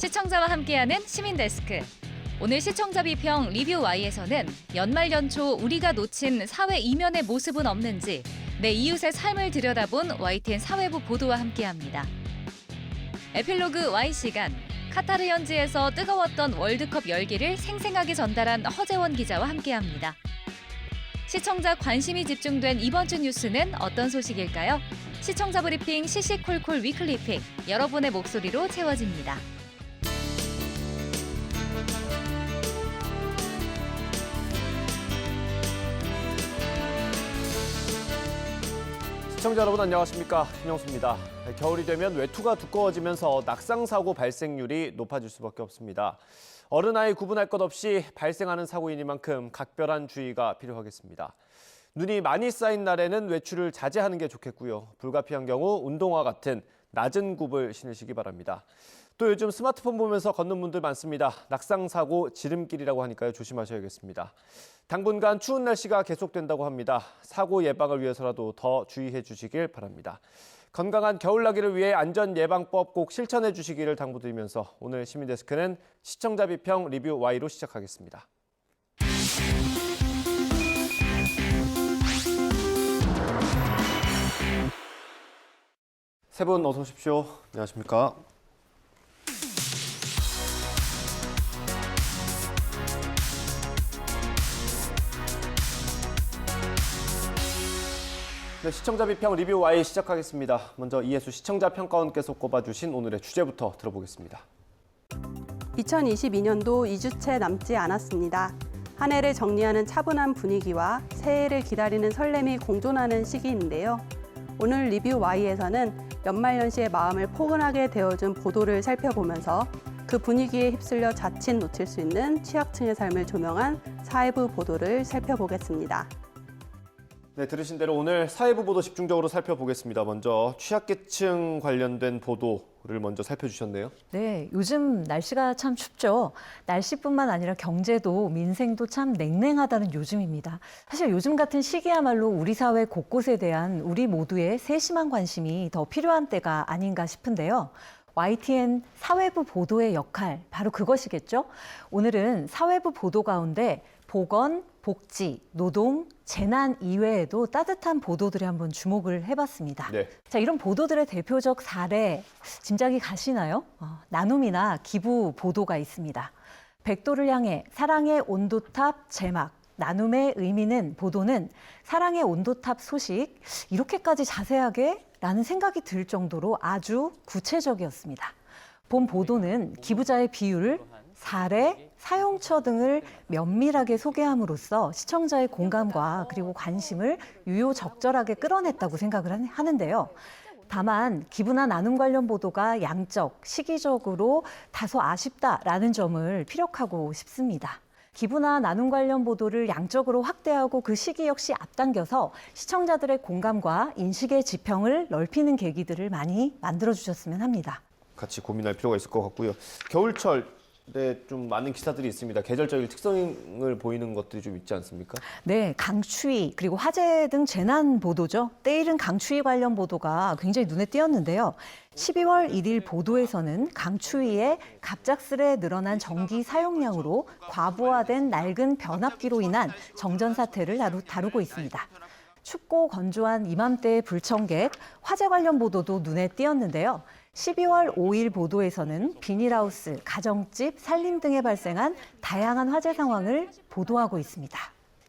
시청자와 함께하는 시민데스크. 오늘 시청자 비평 리뷰 Y에서는 연말 연초 우리가 놓친 사회 이면의 모습은 없는지 내 이웃의 삶을 들여다본 YTN 사회부 보도와 함께합니다. 에필로그 Y 시간. 카타르 현지에서 뜨거웠던 월드컵 열기를 생생하게 전달한 허재원 기자와 함께합니다. 시청자 관심이 집중된 이번 주 뉴스는 어떤 소식일까요? 시청자 브리핑 시시콜콜 위클리픽. 여러분의 목소리로 채워집니다. 시청자 여러분 안녕하십니까? 김영수입니다. 겨울이 되면 외투가 두꺼워지면서 낙상사고 발생률이 높아질 수밖에 없습니다. 어른 아이 구분할 것 없이 발생하는 사고이니만큼 각별한 주의가 필요하겠습니다. 눈이 많이 쌓인 날에는 외출을 자제하는 게 좋겠고요. 불가피한 경우 운동화 같은 낮은 굽을 신으시기 바랍니다. 또 요즘 스마트폰 보면서 걷는 분들 많습니다. 낙상사고 지름길이라고 하니까요. 조심하셔야겠습니다. 당분간 추운 날씨가 계속된다고 합니다. 사고 예방을 위해서라도 더 주의해 주시길 바랍니다. 건강한 겨울나기를 위해 안전예방법 꼭 실천해 주시기를 당부드리면서 오늘 시민데스크는 시청자 비평 리뷰 Y로 시작하겠습니다. 세 분 어서 오십시오. 안녕하십니까? 네, 시청자 비평 리뷰 Y 시작하겠습니다. 먼저 이혜수 시청자 평가원께서 꼽아주신 오늘의 주제부터 들어보겠습니다. 2022년도 2주째 남지 않았습니다. 한 해를 정리하는 차분한 분위기와 새해를 기다리는 설렘이 공존하는 시기인데요. 오늘 리뷰 Y에서는 연말연시의 마음을 포근하게 데워준 보도를 살펴보면서 그 분위기에 휩쓸려 자칫 놓칠 수 있는 취약층의 삶을 조명한 사회부 보도를 살펴보겠습니다. 네, 들으신 대로 오늘 사회부 보도 집중적으로 살펴보겠습니다. 먼저 취약계층 관련된 보도를 먼저 살펴주셨네요. 네, 요즘 날씨가 참 춥죠. 날씨뿐만 아니라 경제도 민생도 참 냉랭하다는 요즘입니다. 사실 요즘 같은 시기야말로 우리 사회 곳곳에 대한 우리 모두의 세심한 관심이 더 필요한 때가 아닌가 싶은데요. YTN 사회부 보도의 역할, 바로 그것이겠죠. 오늘은 사회부 보도 가운데 보건, 복지, 노동, 재난 이외에도 따뜻한 보도들에 한번 주목을 해봤습니다. 네. 자, 이런 보도들의 대표적 사례 짐작이 가시나요? 나눔이나 기부 보도가 있습니다. 백도를 향해 사랑의 온도탑 제막, 나눔의 의미는 보도는 사랑의 온도탑 소식, 이렇게까지 자세하게? 라는 생각이 들 정도로 아주 구체적이었습니다. 본 보도는 기부자의 비율, 사례, 사용처 등을 면밀하게 소개함으로써 시청자의 공감과 그리고 관심을 유효적절하게 끌어냈다고 생각을 하는데요. 다만 기부나 나눔 관련 보도가 양적, 시기적으로 다소 아쉽다라는 점을 피력하고 싶습니다. 기부나 나눔 관련 보도를 양적으로 확대하고 그 시기 역시 앞당겨서 시청자들의 공감과 인식의 지평을 넓히는 계기들을 많이 만들어주셨으면 합니다. 같이 고민할 필요가 있을 것 같고요. 겨울철 좀 많은 기사들이 있습니다. 계절적인 특성을 보이는 것들이 좀 있지 않습니까? 네, 강추위 그리고 화재 등 재난 보도죠. 때이른 강추위 관련 보도가 굉장히 눈에 띄었는데요. 12월 1일 보도에서는 강추위에 갑작스레 늘어난 전기 사용량으로 과부하된 낡은 변압기로 인한 정전 사태를 다루고 있습니다. 춥고 건조한 이맘때의 불청객, 화재 관련 보도도 눈에 띄었는데요. 12월 5일 보도에서는 비닐하우스, 가정집, 산림 등에 발생한 다양한 화재 상황을 보도하고 있습니다.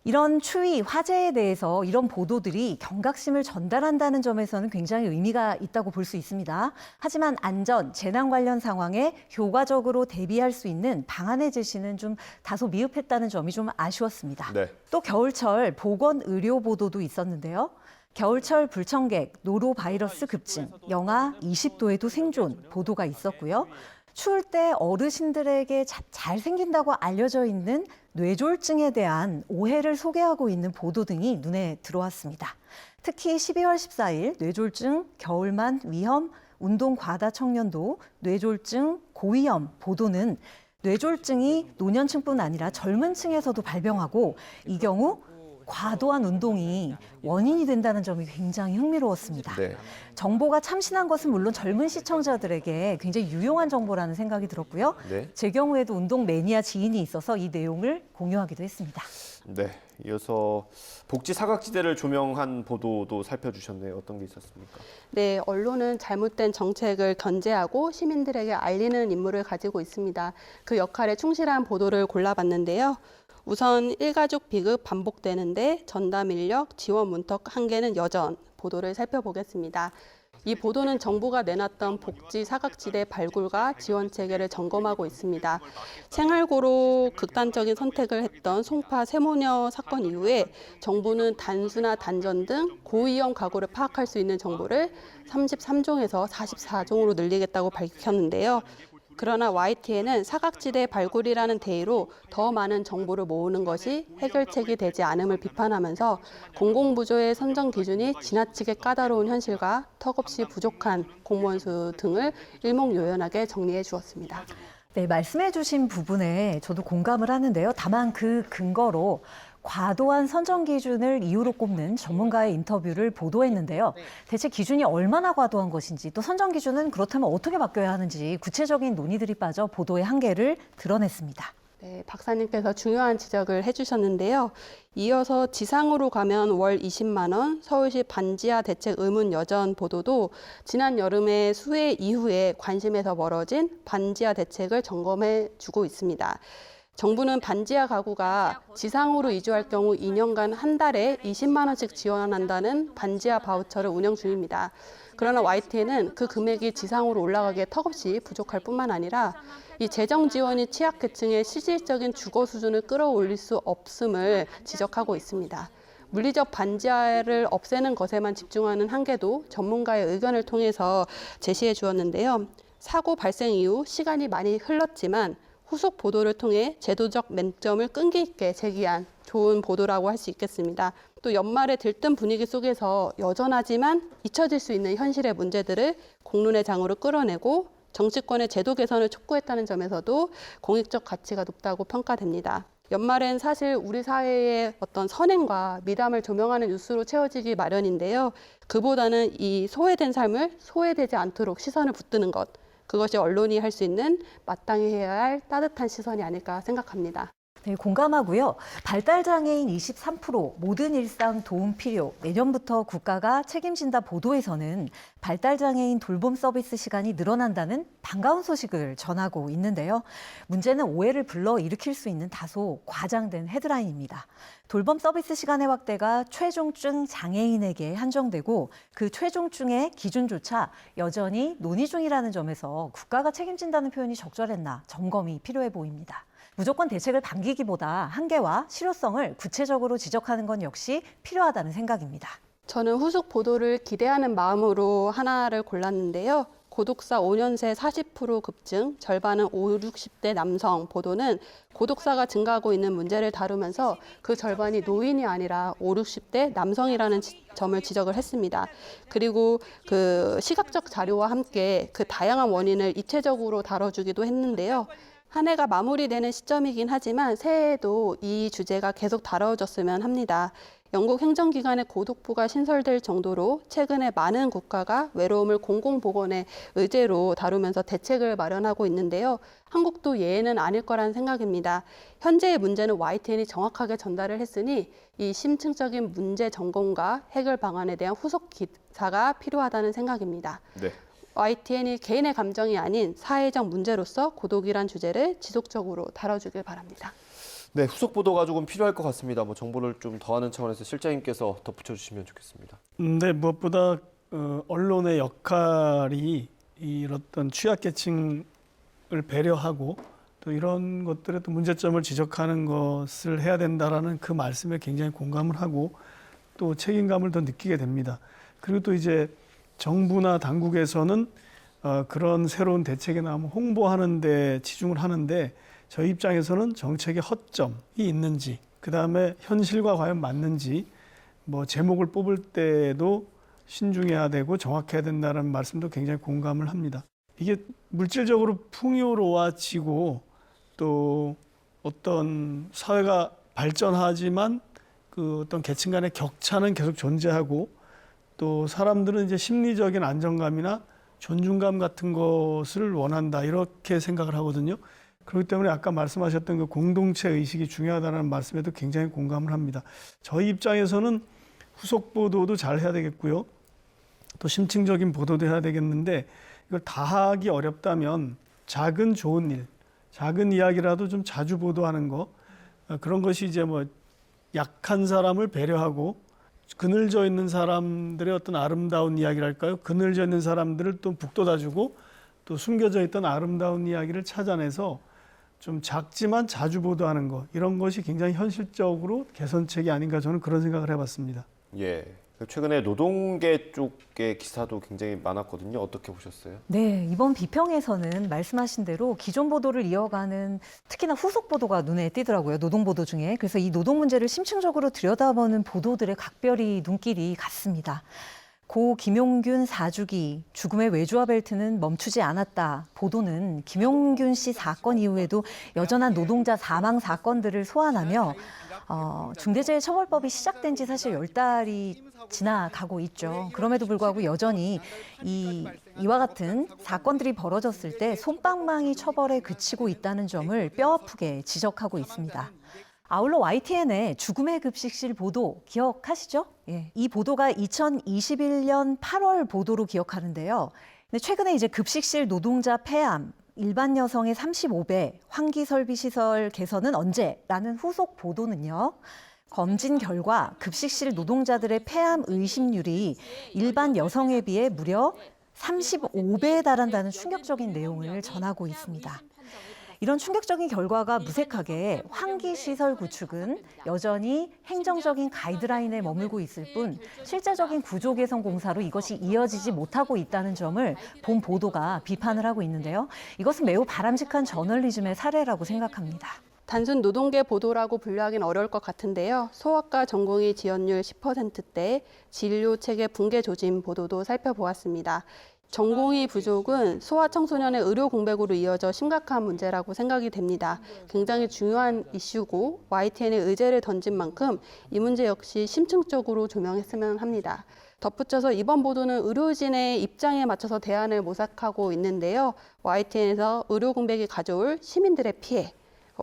이런 추위, 화재에 대해서 이런 보도들이 경각심을 전달한다는 점에서는 굉장히 의미가 있다고 볼 수 있습니다. 하지만 안전, 재난 관련 상황에 효과적으로 대비할 수 있는 방안의 제시는 좀 다소 미흡했다는 점이 좀 아쉬웠습니다. 네. 또 겨울철 보건 의료 보도도 있었는데요. 겨울철 불청객, 노로바이러스 급증, 영하 20도에도 생존 보도가 있었고요. 추울 때 어르신들에게 잘 생긴다고 알려져 있는 뇌졸중에 대한 오해를 소개하고 있는 보도 등이 눈에 들어왔습니다. 특히 12월 14일 뇌졸중, 겨울만 위험, 운동 과다 청년도, 뇌졸중, 고위험 보도는 뇌졸중이 노년층뿐 아니라 젊은 층에서도 발병하고 이 경우 과도한 운동이 원인이 된다는 점이 굉장히 흥미로웠습니다. 네. 정보가 참신한 것은 물론 젊은 시청자들에게 굉장히 유용한 정보라는 생각이 들었고요. 네. 제 경우에도 운동 매니아 지인이 있어서 이 내용을 공유하기도 했습니다. 네. 이어서 복지 사각지대를 조명한 보도도 살펴주셨네요. 어떤 게 있었습니까? 네, 언론은 잘못된 정책을 견제하고 시민들에게 알리는 임무를 가지고 있습니다. 그 역할에 충실한 보도를 골라봤는데요. 우선 일가족 비급 반복되는데 전담 인력, 지원 문턱 한계는 여전 보도를 살펴보겠습니다. 이 보도는 정부가 내놨던 복지 사각지대 발굴과 지원 체계를 점검하고 있습니다. 생활고로 극단적인 선택을 했던 송파 세모녀 사건 이후에 정부는 단수나 단전 등 고위험 가구를 파악할 수 있는 정보를 33종에서 44종으로 늘리겠다고 밝혔는데요. 그러나 YTN은 사각지대 발굴이라는 대의로 더 많은 정보를 모으는 것이 해결책이 되지 않음을 비판하면서 공공부조의 선정 기준이 지나치게 까다로운 현실과 턱없이 부족한 공무원 수 등을 일목요연하게 정리해 주었습니다. 네, 말씀해 주신 부분에 저도 공감을 하는데요. 다만 그 근거로 과도한 선정 기준을 이유로 꼽는 전문가의 인터뷰를 보도했는데요. 대체 기준이 얼마나 과도한 것인지 또 선정 기준은 그렇다면 어떻게 바뀌어야 하는지 구체적인 논의들이 빠져 보도의 한계를 드러냈습니다. 네, 박사님께서 중요한 지적을 해주셨는데요. 이어서 지상으로 가면 월 20만 원, 서울시 반지하 대책 의문 여전 보도도 지난 여름에 수해 이후에 관심에서 멀어진 반지하 대책을 점검해 주고 있습니다. 정부는 반지하 가구가 지상으로 이주할 경우 2년간 한 달에 20만 원씩 지원한다는 반지하 바우처를 운영 중입니다. 그러나 YTN은 그 금액이 지상으로 올라가기에 턱없이 부족할 뿐만 아니라 이 재정 지원이 취약계층의 실질적인 주거 수준을 끌어올릴 수 없음을 지적하고 있습니다. 물리적 반지하를 없애는 것에만 집중하는 한계도 전문가의 의견을 통해서 제시해 주었는데요. 사고 발생 이후 시간이 많이 흘렀지만 후속 보도를 통해 제도적 맹점을 끈기 있게 제기한 좋은 보도라고 할 수 있겠습니다. 또 연말에 들뜬 분위기 속에서 여전하지만 잊혀질 수 있는 현실의 문제들을 공론의 장으로 끌어내고 정치권의 제도 개선을 촉구했다는 점에서도 공익적 가치가 높다고 평가됩니다. 연말엔 사실 우리 사회의 어떤 선행과 미담을 조명하는 뉴스로 채워지기 마련인데요. 그보다는 이 소외된 삶을 소외되지 않도록 시선을 붙드는 것, 그것이 언론이 할 수 있는 마땅히 해야 할 따뜻한 시선이 아닐까 생각합니다. 네, 공감하고요. 발달장애인 23% 모든 일상 도움 필요 내년부터 국가가 책임진다 보도에서는 발달장애인 돌봄 서비스 시간이 늘어난다는 반가운 소식을 전하고 있는데요. 문제는 오해를 불러일으킬 수 있는 다소 과장된 헤드라인입니다. 돌봄 서비스 시간의 확대가 최중증 장애인에게 한정되고 그 최중증의 기준조차 여전히 논의 중이라는 점에서 국가가 책임진다는 표현이 적절했나 점검이 필요해 보입니다. 무조건 대책을 반기기보다 한계와 실효성을 구체적으로 지적하는 건 역시 필요하다는 생각입니다. 저는 후속 보도를 기대하는 마음으로 하나를 골랐는데요. 고독사 5년 새 40% 급증, 절반은 5, 60대 남성 보도는 고독사가 증가하고 있는 문제를 다루면서 그 절반이 노인이 아니라 5, 60대 남성이라는 점을 지적을 했습니다. 그리고 그 시각적 자료와 함께 그 다양한 원인을 입체적으로 다뤄주기도 했는데요. 한 해가 마무리되는 시점이긴 하지만 새해에도 이 주제가 계속 다뤄졌으면 합니다. 영국 행정기관의 고독부가 신설될 정도로 최근에 많은 국가가 외로움을 공공보건의 의제로 다루면서 대책을 마련하고 있는데요. 한국도 예외는 아닐 거란 생각입니다. 현재의 문제는 YTN이 정확하게 전달을 했으니 이 심층적인 문제 점검과 해결 방안에 대한 후속 기사가 필요하다는 생각입니다. 네. YTN이 개인의 감정이 아닌 사회적 문제로서 고독이란 주제를 지속적으로 다뤄주길 바랍니다. 네, 후속 보도가 조금 필요할 것 같습니다. 정보를 좀 더하는 차원에서 실장님께서 덧붙여 주시면 좋겠습니다. 네, 무엇보다 언론의 역할이 이 어떤 취약계층을 배려하고 또 이런 것들의 또 문제점을 지적하는 것을 해야 된다라는 그 말씀에 굉장히 공감을 하고 또 책임감을 더 느끼게 됩니다. 그리고 또 이제 정부나 당국에서는 그런 새로운 대책이 나오면 홍보하는 데 치중을 하는데 저희 입장에서는 정책의 허점이 있는지, 그다음에 현실과 과연 맞는지, 제목을 뽑을 때도 신중해야 되고 정확해야 된다는 말씀도 굉장히 공감을 합니다. 이게 물질적으로 풍요로워지고 또 어떤 사회가 발전하지만 그 어떤 계층 간의 격차는 계속 존재하고 또 사람들은 이제 심리적인 안정감이나 존중감 같은 것을 원한다 이렇게 생각을 하거든요. 그렇기 때문에 아까 말씀하셨던 그 공동체 의식이 중요하다는 말씀에도 굉장히 공감을 합니다. 저희 입장에서는 후속 보도도 잘 해야 되겠고요. 또 심층적인 보도도 해야 되겠는데 이걸 다 하기 어렵다면 작은 좋은 일, 작은 이야기라도 좀 자주 보도하는 거 그런 것이 이제 뭐 약한 사람을 배려하고 그늘져 있는 사람들의 어떤 아름다운 이야기랄까요? 그늘져 있는 사람들을 또 북돋아주고 또 숨겨져 있던 아름다운 이야기를 찾아내서 좀 작지만 자주 보도하는 것 이런 것이 굉장히 현실적으로 개선책이 아닌가 저는 그런 생각을 해봤습니다. 예. 최근에 노동계 쪽의 기사도 굉장히 많았거든요. 어떻게 보셨어요? 네, 이번 비평에서는 말씀하신 대로 기존 보도를 이어가는 특히나 후속 보도가 눈에 띄더라고요. 노동 보도 중에. 그래서 이 노동 문제를 심층적으로 들여다보는 보도들의 각별히 눈길이 갔습니다. 고 김용균 4주기 죽음의 외주화 벨트는 멈추지 않았다. 보도는 김용균 씨 사건 이후에도 여전한 노동자 사망 사건들을 소환하며 중대재해처벌법이 시작된 지 사실 10달이 지나가고 있죠. 그럼에도 불구하고 여전히 이와 같은 사건들이 벌어졌을 때 솜방망이 처벌에 그치고 있다는 점을 뼈아프게 지적하고 있습니다. 아울러 YTN의 죽음의 급식실 보도 기억하시죠? 예, 이 보도가 2021년 8월 보도로 기억하는데요. 근데 최근에 이제 급식실 노동자 폐암, 일반 여성의 35배, 환기 설비 시설 개선은 언제라는 후속 보도는요. 검진 결과 급식실 노동자들의 폐암 의심률이 일반 여성에 비해 무려 35배에 달한다는 충격적인 내용을 전하고 있습니다. 이런 충격적인 결과가 무색하게 환기시설 구축은 여전히 행정적인 가이드라인에 머물고 있을 뿐 실제적인 구조 개선 공사로 이것이 이어지지 못하고 있다는 점을 본 보도가 비판을 하고 있는데요. 이것은 매우 바람직한 저널리즘의 사례라고 생각합니다. 단순 노동계 보도라고 분류하기는 어려울 것 같은데요. 소아과 전공의 지원율 10%대 진료 체계 붕괴 조짐 보도도 살펴보았습니다. 전공의 부족은 소아 청소년의 의료 공백으로 이어져 심각한 문제라고 생각이 됩니다. 굉장히 중요한 이슈고 YTN에 의제를 던진 만큼 이 문제 역시 심층적으로 조명했으면 합니다. 덧붙여서 이번 보도는 의료진의 입장에 맞춰서 대안을 모색하고 있는데요. YTN에서 의료 공백이 가져올 시민들의 피해,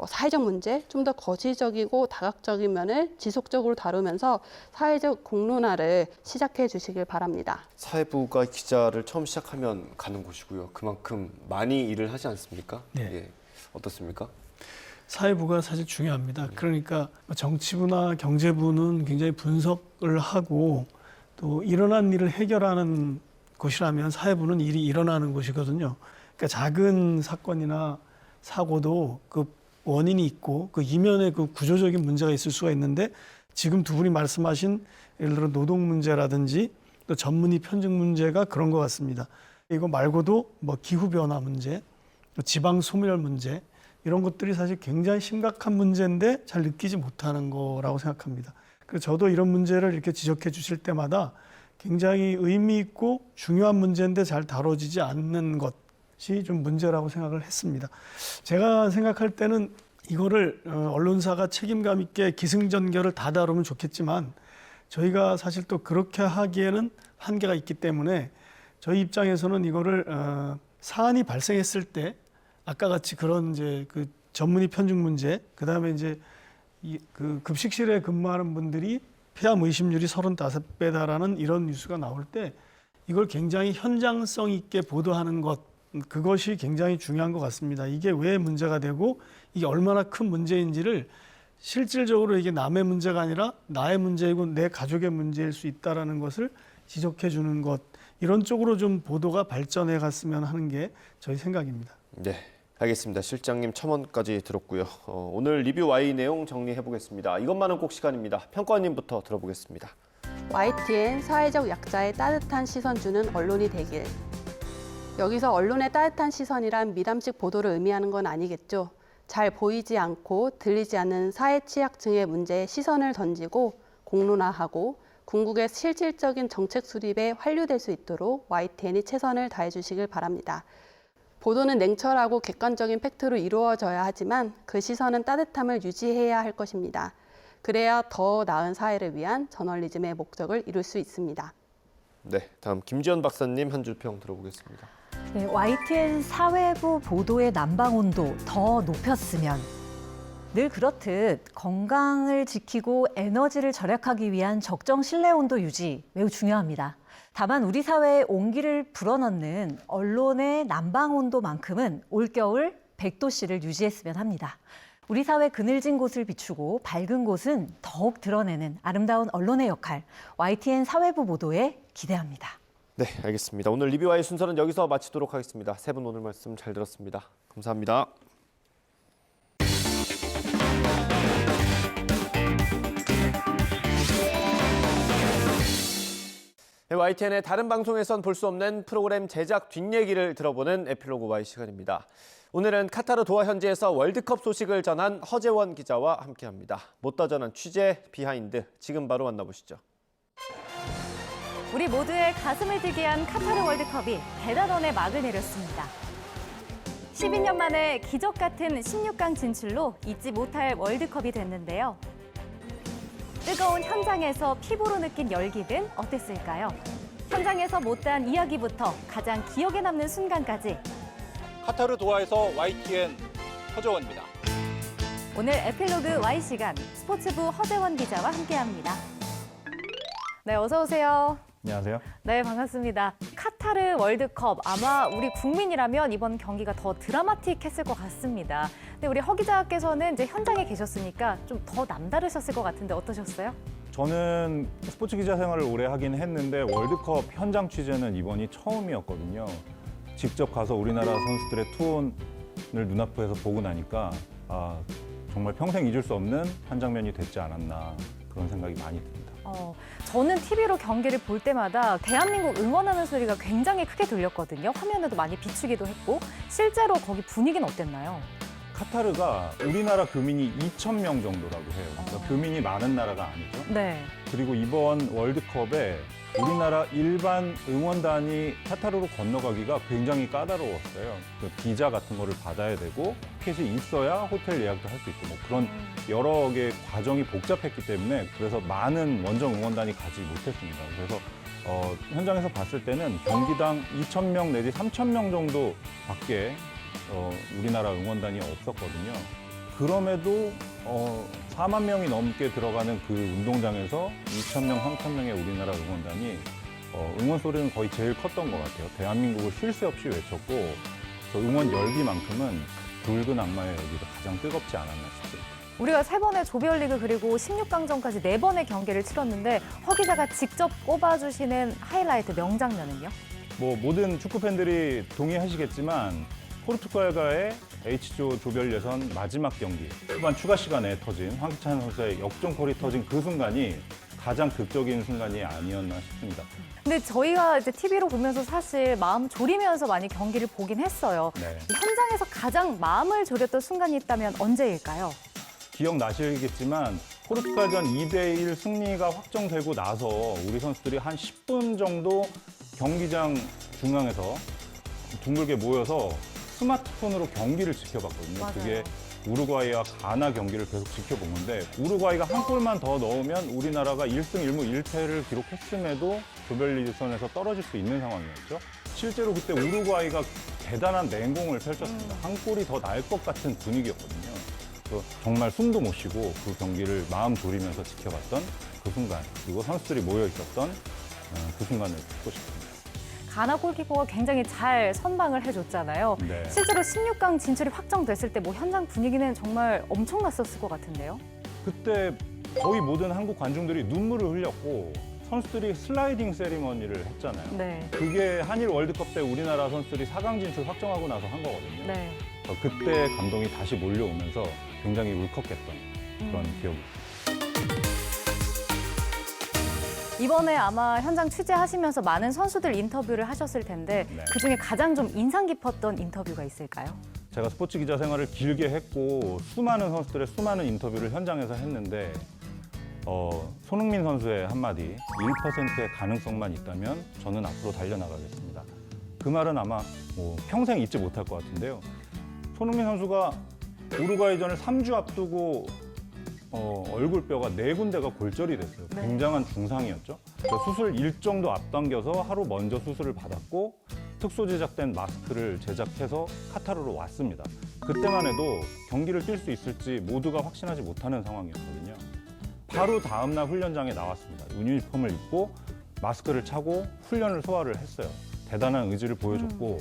사회적 문제, 좀 더 거시적이고 다각적인 면을 지속적으로 다루면서 사회적 공론화를 시작해 주시길 바랍니다. 사회부가 기자를 처음 시작하면 가는 곳이고요. 그만큼 많이 일을 하지 않습니까? 네. 예. 어떻습니까? 사회부가 사실 중요합니다. 그러니까 정치부나 경제부는 굉장히 분석을 하고 또 일어난 일을 해결하는 곳이라면 사회부는 일이 일어나는 곳이거든요. 그러니까 작은 사건이나 사고도 그 원인이 있고 그 이면에 그 구조적인 문제가 있을 수가 있는데 지금 두 분이 말씀하신 예를 들어 노동 문제라든지 또 전문의 편중 문제가 그런 것 같습니다. 이거 말고도 뭐 기후 변화 문제, 또 지방 소멸 문제 이런 것들이 사실 굉장히 심각한 문제인데 잘 느끼지 못하는 거라고 생각합니다. 그래서 저도 이런 문제를 이렇게 지적해 주실 때마다 굉장히 의미 있고 중요한 문제인데 잘 다뤄지지 않는 것이 좀 문제라고 생각을 했습니다. 제가 생각할 때는 이거를 언론사가 책임감 있게 기승전결을 다 다루면 좋겠지만 저희가 사실 또 그렇게 하기에는 한계가 있기 때문에 저희 입장에서는 이거를 사안이 발생했을 때 아까 같이 그런 이제 그 전문의 편중 문제, 그다음에 이제 그 급식실에 근무하는 분들이 폐암 의심률이 35배다라는 이런 뉴스가 나올 때 이걸 굉장히 현장성 있게 보도하는 것, 그것이 굉장히 중요한 것 같습니다. 이게 왜 문제가 되고 이게 얼마나 큰 문제인지를 실질적으로 이게 남의 문제가 아니라 나의 문제이고 내 가족의 문제일 수 있다는 것을 지적해 주는 것, 이런 쪽으로 좀 보도가 발전해 갔으면 하는 게 저희 생각입니다. 네, 알겠습니다. 실장님 첨언까지 들었고요. 오늘 리뷰 Y 내용 정리해 보겠습니다. 이것만은 꼭 시간입니다. 평가원님부터 들어보겠습니다. YTN 사회적 약자의 따뜻한 시선 주는 언론이 되길. 여기서 언론의 따뜻한 시선이란 미담식 보도를 의미하는 건 아니겠죠. 잘 보이지 않고 들리지 않는 사회 취약층의 문제에 시선을 던지고 공론화하고 궁극의 실질적인 정책 수립에 환류될 수 있도록 YTN이 최선을 다해 주시길 바랍니다. 보도는 냉철하고 객관적인 팩트로 이루어져야 하지만 그 시선은 따뜻함을 유지해야 할 것입니다. 그래야 더 나은 사회를 위한 저널리즘의 목적을 이룰 수 있습니다. 네, 다음 김지연 박사님 한 줄 평 들어보겠습니다. 네, YTN 사회부 보도의 난방 온도 더 높였으면. 늘 그렇듯 건강을 지키고 에너지를 절약하기 위한 적정 실내 온도 유지 매우 중요합니다. 다만 우리 사회에 온기를 불어넣는 언론의 난방 온도만큼은 올겨울 100도씨를 유지했으면 합니다. 우리 사회 그늘진 곳을 비추고 밝은 곳은 더욱 드러내는 아름다운 언론의 역할, YTN 사회부 보도에 기대합니다. 네, 알겠습니다. 오늘 리뷰와의 순서는 여기서 마치도록 하겠습니다. 세 분 오늘 말씀 잘 들었습니다. 감사합니다. YTN의 다른 방송에선 볼 수 없는 프로그램 제작 뒷얘기를 들어보는 에필로그 Y 시간입니다. 오늘은 카타르 도하 현지에서 월드컵 소식을 전한 허재원 기자와 함께합니다. 못다 전한 취재 비하인드 지금 바로 만나보시죠. 우리 모두의 가슴을 뛰게 한 카타르 월드컵이 대단원의 막을 내렸습니다. 12년 만에 기적 같은 16강 진출로 잊지 못할 월드컵이 됐는데요. 뜨거운 현장에서 피부로 느낀 열기는 어땠을까요? 현장에서 못다한 이야기부터 가장 기억에 남는 순간까지 카타르 도하에서 YTN 허재원입니다. 오늘 에필로그 Y 시간 스포츠부 허재원 기자와 함께합니다. 네, 어서 오세요. 안녕하세요. 네, 반갑습니다. 카타르 월드컵 아마 우리 국민이라면 이번 경기가 더 드라마틱했을 것 같습니다. 근데 우리 허 기자께서는 이제 현장에 계셨으니까 좀 더 남다르셨을 것 같은데 어떠셨어요? 저는 스포츠 기자 생활을 오래 하긴 했는데 월드컵 현장 취재는 이번이 처음이었거든요. 직접 가서 우리나라 선수들의 투혼을 눈앞에서 보고 나니까 정말 평생 잊을 수 없는 한 장면이 됐지 않았나 그런 생각이 많이 듭니다. 저는 TV로 경기를 볼 때마다 대한민국 응원하는 소리가 굉장히 크게 들렸거든요. 화면에도 많이 비추기도 했고 실제로 거기 분위기는 어땠나요? 카타르가 우리나라 교민이 2,000명 정도라고 해요. 그러니까 교민이 많은 나라가 아니죠. 네. 그리고 이번 월드컵에 우리나라 일반 응원단이 카타르로 건너가기가 굉장히 까다로웠어요. 그 비자 같은 거를 받아야 되고 티켓이 있어야 호텔 예약도 할 수 있고 뭐 그런 여러 개의 과정이 복잡했기 때문에 그래서 많은 원정 응원단이 가지 못했습니다. 그래서 현장에서 봤을 때는 경기당 2,000명 내지 3,000명 정도밖에 우리나라 응원단이 없었거든요. 그럼에도 4만 명이 넘게 들어가는 그 운동장에서 2,000명, 3,000명의 우리나라 응원단이 응원 소리는 거의 제일 컸던 것 같아요. 대한민국을 쉴 새 없이 외쳤고 그 응원 열기만큼은 붉은 악마의 열기가 가장 뜨겁지 않았나 싶습니다. 우리가 3번의 조별리그 그리고 16강전까지 4번의 경기를 치렀는데 허 기자가 직접 꼽아주시는 하이라이트 명장면은요? 뭐 모든 축구 팬들이 동의하시겠지만 포르투갈과의 H조 조별 예선 마지막 경기 후반 추가 시간에 터진 황희찬 선수의 역전골이 터진 그 순간이 가장 극적인 순간이 아니었나 싶습니다. 근데 저희가 이제 TV로 보면서 사실 마음 졸이면서 많이 경기를 보긴 했어요. 네. 현장에서 가장 마음을 졸였던 순간이 있다면 언제일까요? 기억나시겠지만 포르투갈전 2대1 승리가 확정되고 나서 우리 선수들이 한 10분 정도 경기장 중앙에서 둥글게 모여서 스마트폰으로 경기를 지켜봤거든요. 맞아요. 그게 우루과이와 가나 경기를 계속 지켜본 건데 우루과이가 한 골만 더 넣으면 우리나라가 1승 1무 1패를 기록했음에도 조별리그선에서 떨어질 수 있는 상황이었죠. 실제로 그때 우루과이가 대단한 맹공을 펼쳤습니다. 한 골이 더 나을 것 같은 분위기였거든요. 그래서 정말 숨도 못 쉬고 그 경기를 마음 졸이면서 지켜봤던 그 순간 그리고 선수들이 모여 있었던 그 순간을 듣고 싶습니다. 가나 골키퍼가 굉장히 잘 선방을 해줬잖아요. 네. 실제로 16강 진출이 확정됐을 때 뭐 현장 분위기는 정말 엄청났었을 것 같은데요. 그때 거의 모든 한국 관중들이 눈물을 흘렸고 선수들이 슬라이딩 세리머니를 했잖아요. 네. 그게 한일 월드컵 때 우리나라 선수들이 4강 진출 확정하고 나서 한 거거든요. 네. 그때 감동이 다시 몰려오면서 굉장히 울컥했던 그런 기억이 있습니다. 이번에 아마 현장 취재하시면서 많은 선수들 인터뷰를 하셨을 텐데 네. 그중에 가장 좀 인상 깊었던 인터뷰가 있을까요? 제가 스포츠 기자 생활을 길게 했고 수많은 선수들의 수많은 인터뷰를 현장에서 했는데 손흥민 선수의 한마디 1%의 가능성만 있다면 저는 앞으로 달려나가겠습니다. 그 말은 아마 평생 잊지 못할 것 같은데요. 손흥민 선수가 우루과이전을 3주 앞두고 얼굴뼈가 4군데가 골절이 됐어요. 굉장한 중상이었죠. 그래서 수술 일정도 앞당겨서 하루 먼저 수술을 받았고 특수 제작된 마스크를 제작해서 카타르로 왔습니다. 그때만 해도 경기를 뛸 수 있을지 모두가 확신하지 못하는 상황이었거든요. 바로 다음날 훈련장에 나왔습니다. 유니폼을 입고 마스크를 차고 훈련을 소화를 했어요. 대단한 의지를 보여줬고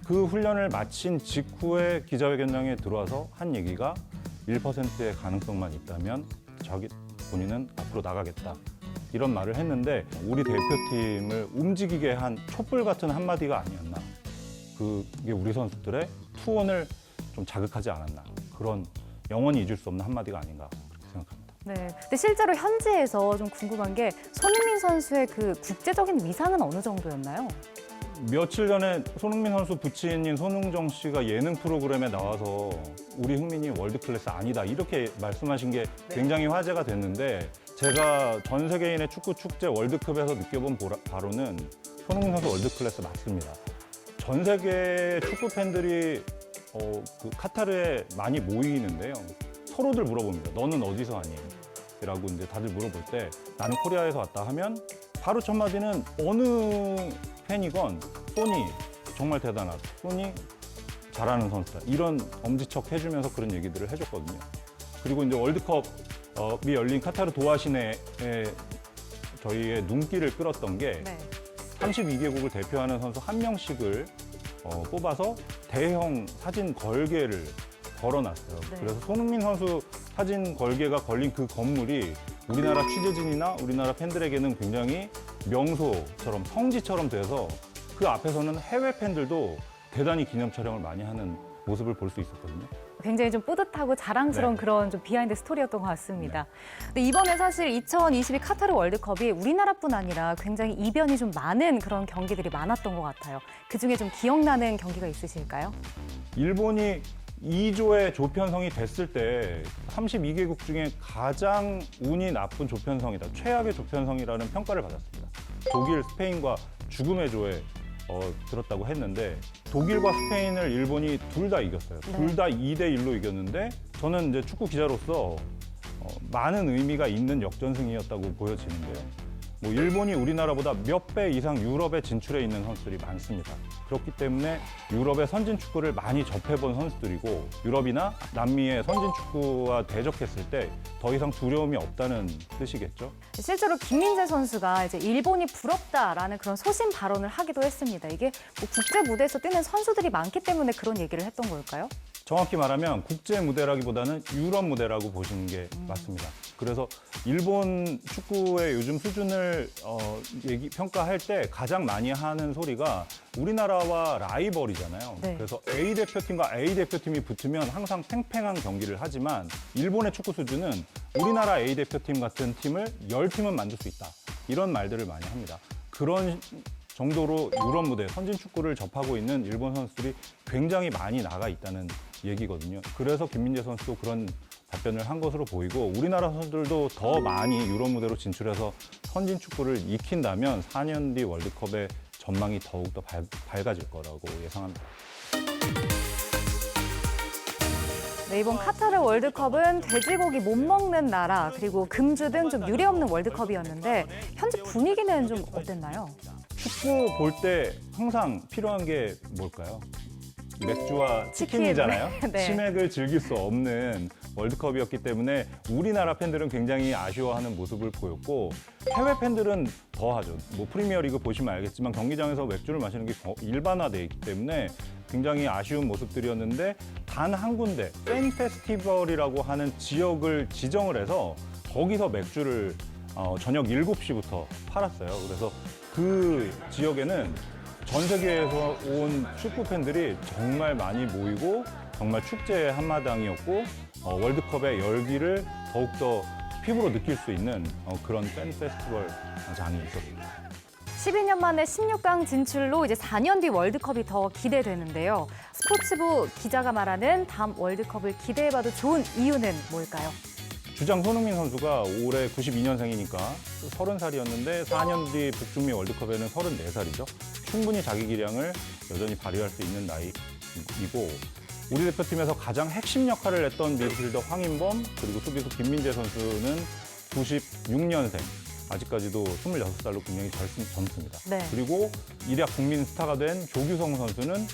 그 훈련을 마친 직후에 기자회견장에 들어와서 한 얘기가 1%의 가능성만 있다면 본인은 앞으로 나가겠다. 이런 말을 했는데 우리 대표팀을 움직이게 한 촛불 같은 한마디가 아니었나. 그게 우리 선수들의 투혼을 좀 자극하지 않았나. 그런 영원히 잊을 수 없는 한마디가 아닌가 그렇게 생각합니다. 네. 근데 실제로 현지에서 좀 궁금한 게 손흥민 선수의 그 국제적인 위상은 어느 정도였나요? 며칠 전에 손흥민 선수 부친인 손흥정 씨가 예능 프로그램에 나와서 우리 흥민이 월드 클래스 아니다 이렇게 말씀하신 게 굉장히 화제가 됐는데 제가 전 세계인의 축구 축제 월드컵에서 느껴본 바로는 손흥민 선수 월드 클래스 맞습니다. 전 세계 축구 팬들이 그 카타르에 많이 모이는데요. 서로들 물어봅니다. 너는 어디서 왔니? 라고 이제 다들 물어볼 때 나는 코리아에서 왔다 하면 바로 첫 마디는 어느 팬이건 소니 정말 대단하다. 소니 잘하는 선수다. 이런 엄지척 해주면서 그런 얘기들을 해줬거든요. 그리고 이제 월드컵이 열린 카타르 도하 시내에 저희의 눈길을 끌었던 게 32개국을 대표하는 선수 한 명씩을 뽑아서 대형 사진 걸개를 걸어놨어요. 그래서 손흥민 선수 사진 걸개가 걸린 그 건물이 우리나라 취재진이나 우리나라 팬들에게는 굉장히 명소처럼 성지처럼 돼서 그 앞에서는 해외 팬들도 대단히 기념 촬영을 많이 하는 모습을 볼 수 있었거든요. 굉장히 좀 뿌듯하고 자랑스러운 네. 그런 좀 비하인드 스토리였던 것 같습니다. 근데 이번에 사실 2022 카타르 월드컵이 우리나라뿐 아니라 굉장히 이변이 좀 많은 그런 경기들이 많았던 것 같아요. 그중에 좀 기억나는 경기가 있으실까요? 일본이 2조의 조편성이 됐을 때 32개국 중에 가장 운이 나쁜 조편성이다. 최악의 조편성이라는 평가를 받았습니다. 독일, 스페인과 죽음의 조에 들었다고 했는데 독일과 스페인을 일본이 둘 다 이겼어요. 둘 다 2대1로 이겼는데 저는 이제 축구 기자로서 많은 의미가 있는 역전승이었다고 보여지는데요. 뭐 일본이 우리나라보다 몇 배 이상 유럽에 진출해 있는 선수들이 많습니다. 그렇기 때문에 유럽의 선진 축구를 많이 접해본 선수들이고 유럽이나 남미의 선진 축구와 대적했을 때 더 이상 두려움이 없다는 뜻이겠죠. 실제로 김민재 선수가 이제 일본이 부럽다라는 그런 소신 발언을 하기도 했습니다. 이게 뭐 국제 무대에서 뛰는 선수들이 많기 때문에 그런 얘기를 했던 걸까요? 정확히 말하면 국제 무대라기보다는 유럽 무대라고 보시는 게 맞습니다. 그래서 일본 축구의 요즘 수준을 평가할 때 가장 많이 하는 소리가 우리나라와 라이벌이잖아요. 네. 그래서 A 대표팀과 A 대표팀이 붙으면 항상 팽팽한 경기를 하지만 일본의 축구 수준은 우리나라 A 대표팀 같은 팀을 10팀은 만들 수 있다. 이런 말들을 많이 합니다. 그런 정도로 유럽 무대, 선진 축구를 접하고 있는 일본 선수들이 굉장히 많이 나가 있다는 얘기거든요. 그래서 김민재 선수도 그런 답변을 한 것으로 보이고 우리나라 선수들도 더 많이 유럽 무대로 진출해서 선진 축구를 익힌다면 4년 뒤 월드컵의 전망이 더욱더 밝아질 거라고 예상합니다. 네, 이번 카타르 월드컵은 돼지고기 못 먹는 나라 그리고 금주 등 좀 유례없는 월드컵이었는데 현지 분위기는 좀 어땠나요? 축구 볼 때 항상 필요한 게 뭘까요? 맥주와 치킨이잖아요. 네. 치맥을 즐길 수 없는 월드컵이었기 때문에 우리나라 팬들은 굉장히 아쉬워하는 모습을 보였고 해외 팬들은 더하죠. 뭐 프리미어리그 보시면 알겠지만 경기장에서 맥주를 마시는 게 일반화돼 있기 때문에 굉장히 아쉬운 모습들이었는데 단 한 군데 팬 페스티벌이라고 하는 지역을 지정을 해서 거기서 맥주를 저녁 7시부터 팔았어요. 그래서 그 지역에는 전 세계에서 온 축구 팬들이 정말 많이 모이고 정말 축제의 한마당이었고 월드컵의 열기를 더욱더 피부로 느낄 수 있는 그런 팬 페스티벌 장이 있었습니다. 12년 만에 16강 진출로 이제 4년 뒤 월드컵이 더 기대되는데요. 스포츠부 기자가 말하는 다음 월드컵을 기대해봐도 좋은 이유는 뭘까요? 주장 손흥민 선수가 올해 92년생이니까 30살이었는데 4년 뒤 북중미 월드컵에는 34살이죠. 충분히 자기 기량을 여전히 발휘할 수 있는 나이이고 우리 대표팀에서 가장 핵심 역할을 했던 미드필더 황인범 그리고 수비수 김민재 선수는 96년생. 아직까지도 26살로 굉장히 젊습니다. 네. 그리고 일약 국민 스타가 된 조규성 선수는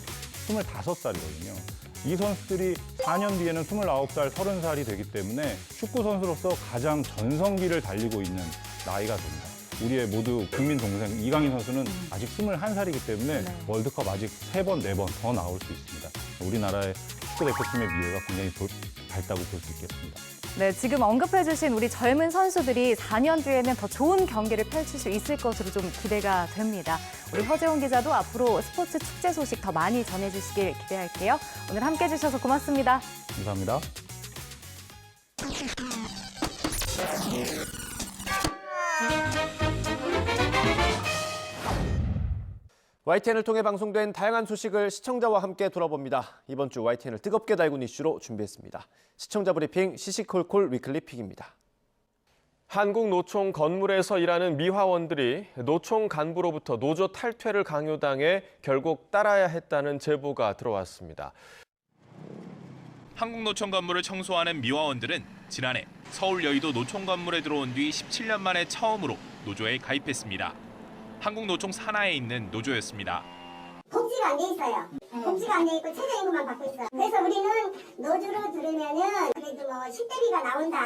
25살이거든요. 이 선수들이 4년 뒤에는 29살, 30살이 되기 때문에 축구 선수로서 가장 전성기를 달리고 있는 나이가 됩니다. 우리의 모두 국민 동생 이강인 선수는 아직 21살이기 때문에 네. 월드컵 아직 3번, 4번 더 나올 수 있습니다. 우리나라의 축구 대표팀의 미래가 굉장히 밝다고 볼 수 있겠습니다. 네, 지금 언급해주신 우리 젊은 선수들이 4년 뒤에는 더 좋은 경기를 펼칠 수 있을 것으로 좀 기대가 됩니다. 우리 허재원 기자도 앞으로 스포츠 축제 소식 더 많이 전해주시길 기대할게요. 오늘 함께해 주셔서 고맙습니다. 감사합니다. YTN을 통해 방송된 다양한 소식을 시청자와 함께 돌아봅니다. 이번 주 YTN을 뜨겁게 달군 이슈로 준비했습니다. 시청자 브리핑 시시콜콜 위클리 픽입니다. 한국노총 건물에서 일하는 미화원들이 노총 간부로부터 노조 탈퇴를 강요당해 결국 따라야 했다는 제보가 들어왔습니다. 한국노총 건물을 청소하는 미화원들은 지난해 서울 여의도 노총 건물에 들어온 뒤 17년 만에 처음으로 노조에 가입했습니다. 한국노총 산하에 있는 노조였습니다. 복지가 안 돼 있어요. 복지가 안 돼 있고 최저임금만 받고 있어요. 그래서 우리는 노조로 들으면은 그래도 뭐 10대비가 나온다.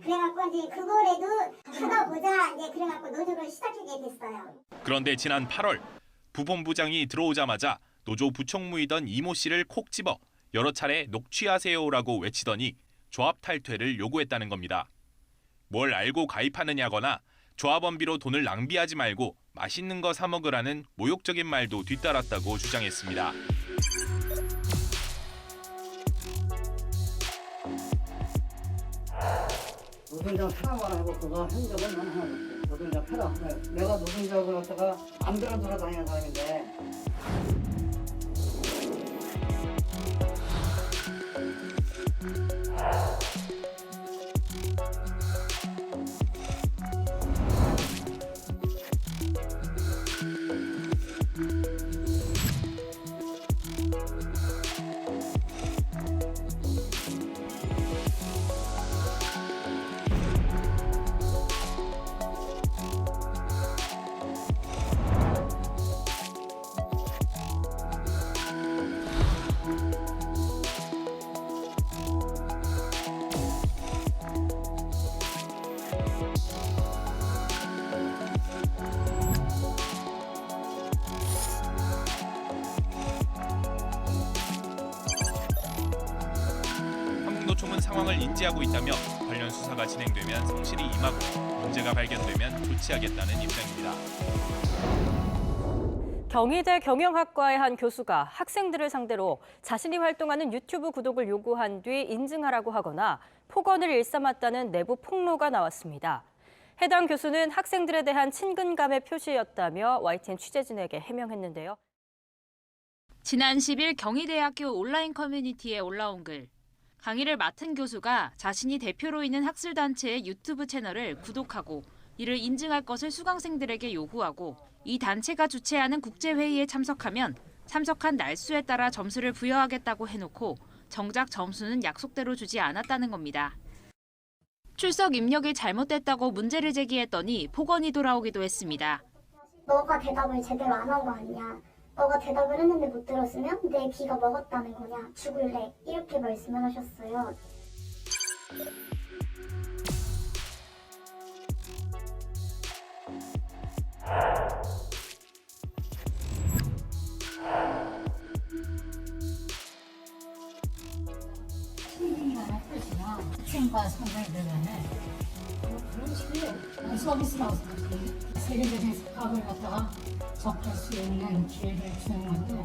그래갖고 이제 그거라도 찾아보자. 이제 그래갖고 노조를 시작하게 됐어요. 그런데 지난 8월 부본부장이 들어오자마자 노조 부총무이던 이모 씨를 콕 집어 여러 차례 녹취하세요라고 외치더니 조합 탈퇴를 요구했다는 겁니다. 뭘 알고 가입하느냐거나 조합원비로 돈을 낭비하지 말고 맛있는 거 사 먹으라는 모욕적인 말도 뒤따랐다고 주장했습니다. 노동자 패라고 하고 그거 한 적은 난 하나도 없어요. 노동자 패라. 내가 노동자고 갖다가 마음대로 돌아다니는 사람인데. 한국노총은 상황을 인지하고 있다며 관련 수사가 진행되면 성실히 임하고 문제가 발견되면 조치하겠다는 입장입니다. 경희대 경영학과의 한 교수가 학생들을 상대로 자신이 활동하는 유튜브 구독을 요구한 뒤 인증하라고 하거나 폭언을 일삼았다는 내부 폭로가 나왔습니다. 해당 교수는 학생들에 대한 친근감의 표시였다며 YTN 취재진에게 해명했는데요. 지난 10일 경희대학교 온라인 커뮤니티에 올라온 글. 강의를 맡은 교수가 자신이 대표로 있는 학술단체의 유튜브 채널을 구독하고 이를 인증할 것을 수강생들에게 요구하고 이 단체가 주최하는 국제회의에 참석하면 참석한 날수에 따라 점수를 부여하겠다고 해놓고 정작 점수는 약속대로 주지 않았다는 겁니다. 출석 입력이 잘못됐다고 문제를 제기했더니 폭언이 돌아오기도 했습니다. 너가 대답을 제대로 안 한 거 아니냐. 너가 대답을 했는데 못 들었으면 내 귀가 먹었다는 거냐. 죽을래. 이렇게 말씀을 하셨어요. 친근감을 표시나 학생과 선생들 간에 그런 식으로 서비스라고 생각해요. 세계적인 각을 갖다가 접할 수 있는 기회를 주는 건데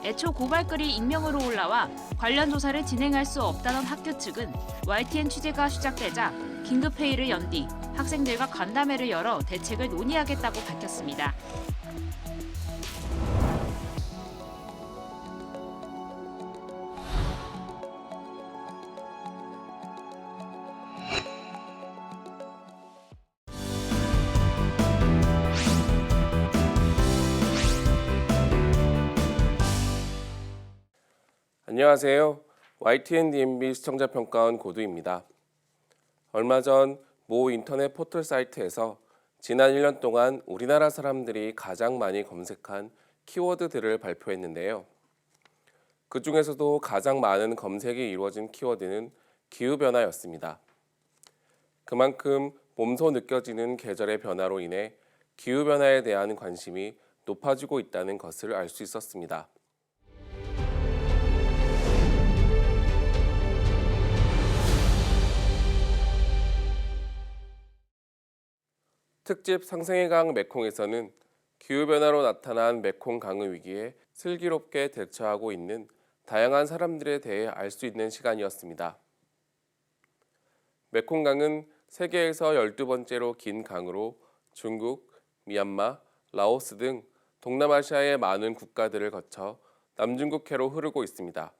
애초 고발글이 익명으로 올라와 관련 조사를 진행할 수 없다던 학교 측은 YTN 취재가 시작되자 긴급회의를 연 뒤 학생들과 간담회를 열어 대책을 논의하겠다고 밝혔습니다. 안녕하세요. YTN DMB 시청자평가원 고두입니다. 얼마 전 모 인터넷 포털 사이트에서 지난 1년 동안 우리나라 사람들이 가장 많이 검색한 키워드들을 발표했는데요. 그 중에서도 가장 많은 검색이 이루어진 키워드는 기후변화였습니다. 그만큼 몸소 느껴지는 계절의 변화로 인해 기후변화에 대한 관심이 높아지고 있다는 것을 알 수 있었습니다. 특집 상생의 강 메콩에서는 기후변화로 나타난 메콩 강의 위기에 슬기롭게 대처하고 있는 다양한 사람들에 대해 알 수 있는 시간이었습니다. 메콩강은 세계에서 12번째로 긴 강으로 중국, 미얀마, 라오스 등 동남아시아의 많은 국가들을 거쳐 남중국해로 흐르고 있습니다.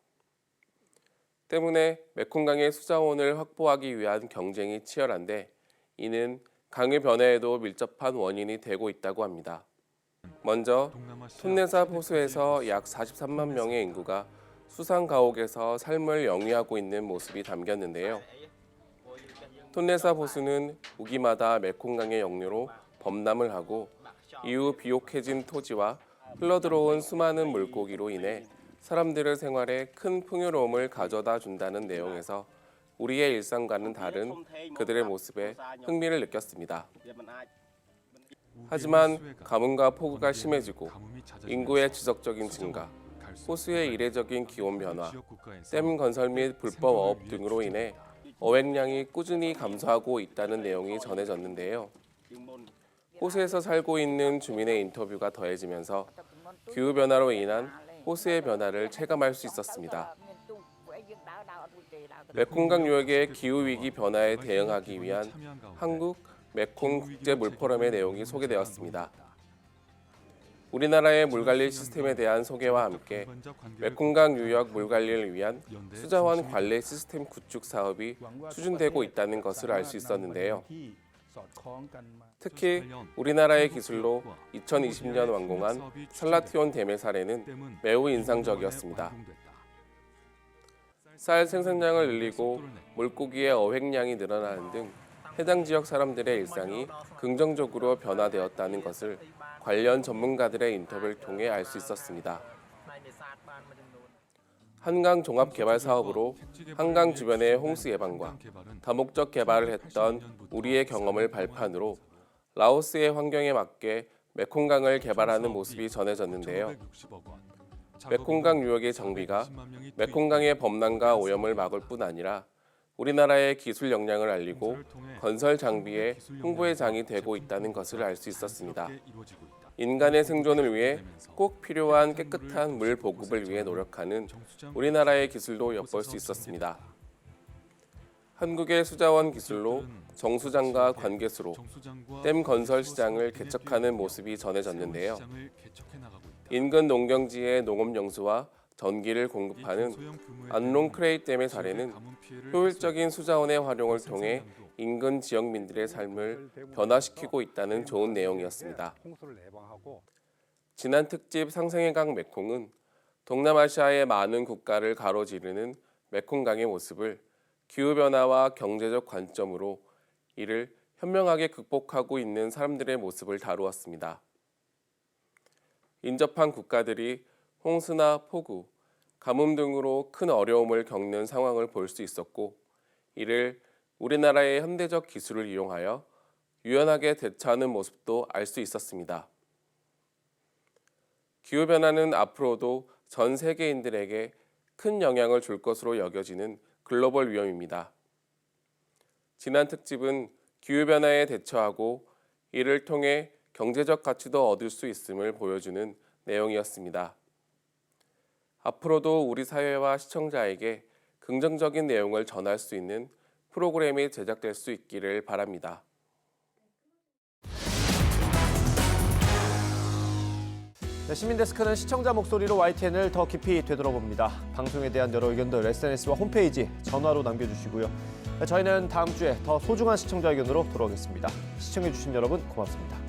때문에 메콩강의 수자원을 확보하기 위한 경쟁이 치열한데 이는 강의 변화에도 밀접한 원인이 되고 있다고 합니다. 먼저 톤레삽 호수에서 약 43만 명의 인구가 수상 가옥에서 삶을 영위하고 있는 모습이 담겼는데요. 톤레삽 호수는 우기마다 메콩강의 역류로 범람을 하고 이후 비옥해진 토지와 흘러들어온 수많은 물고기로 인해 사람들의 생활에 큰 풍요로움을 가져다 준다는 내용에서 우리의 일상과는 다른 그들의 모습에 흥미를 느꼈습니다. 하지만 가뭄과 폭우가 심해지고 인구의 지속적인 증가, 호수의 이례적인 기온 변화, 댐 건설 및 불법 어업 등으로 인해 어획량이 꾸준히 감소하고 있다는 내용이 전해졌는데요. 호수에서 살고 있는 주민의 인터뷰가 더해지면서 기후변화로 인한 호수의 변화를 체감할 수 있었습니다. 메콩강 유역의 기후위기 변화에 대응하기 위한 한국 메콩 국제물포럼의 내용이 소개되었습니다. 우리나라의 물관리 시스템에 대한 소개와 함께 메콩강 유역 물관리를 위한 수자원 관리 시스템 구축 사업이 추진되고 있다는 것을 알 수 있었는데요. 특히 우리나라의 기술로 2020년 완공한 살라티온 댐의 사례는 매우 인상적이었습니다. 쌀 생산량을 늘리고 물고기의 어획량이 늘어나는 등 해당 지역 사람들의 일상이 긍정적으로 변화되었다는 것을 관련 전문가들의 인터뷰를 통해 알 수 있었습니다. 한강 종합 개발 사업으로 한강 주변의 홍수 예방과 다목적 개발을 했던 우리의 경험을 발판으로 라오스의 환경에 맞게 메콩강을 개발하는 모습이 전해졌는데요. 메콩강 유역의 정비가 메콩강의 범람과 오염을 막을 뿐 아니라 우리나라의 기술 역량을 알리고 건설 장비의 홍보의 장이 되고 있다는 것을 알 수 있었습니다. 인간의 생존을 위해 꼭 필요한 깨끗한 물 보급을 위해 노력하는 우리나라의 기술도 엿볼 수 있었습니다. 한국의 수자원 기술로 정수장과 관계수로 댐 건설 시장을 개척하는 모습이 전해졌는데요. 인근 농경지의 농업용수와 전기를 공급하는 안롱크레이 댐의 사례는 효율적인 수자원의 활용을 통해 인근 지역민들의 삶을 변화시키고 있다는 좋은 내용이었습니다. 지난 특집 상생의 강 메콩은 동남아시아의 많은 국가를 가로지르는 메콩강의 모습을 기후변화와 경제적 관점으로 이를 현명하게 극복하고 있는 사람들의 모습을 다루었습니다. 인접한 국가들이 홍수나 폭우, 가뭄 등으로 큰 어려움을 겪는 상황을 볼 수 있었고 이를 우리나라의 현대적 기술을 이용하여 유연하게 대처하는 모습도 알 수 있었습니다. 기후변화는 앞으로도 전 세계인들에게 큰 영향을 줄 것으로 여겨지는 글로벌 위험입니다. 지난 특집은 기후변화에 대처하고 이를 통해 경제적 가치도 얻을 수 있음을 보여주는 내용이었습니다. 앞으로도 우리 사회와 시청자에게 긍정적인 내용을 전할 수 있는 프로그램이 제작될 수 있기를 바랍니다. 네, 시민데스크는 시청자 목소리로 YTN을 더 깊이 되돌아봅니다. 방송에 대한 여러 의견들 SNS와 홈페이지, 전화로 남겨주시고요. 저희는 다음 주에 더 소중한 시청자 의견으로 돌아오겠습니다. 시청해주신 여러분 고맙습니다.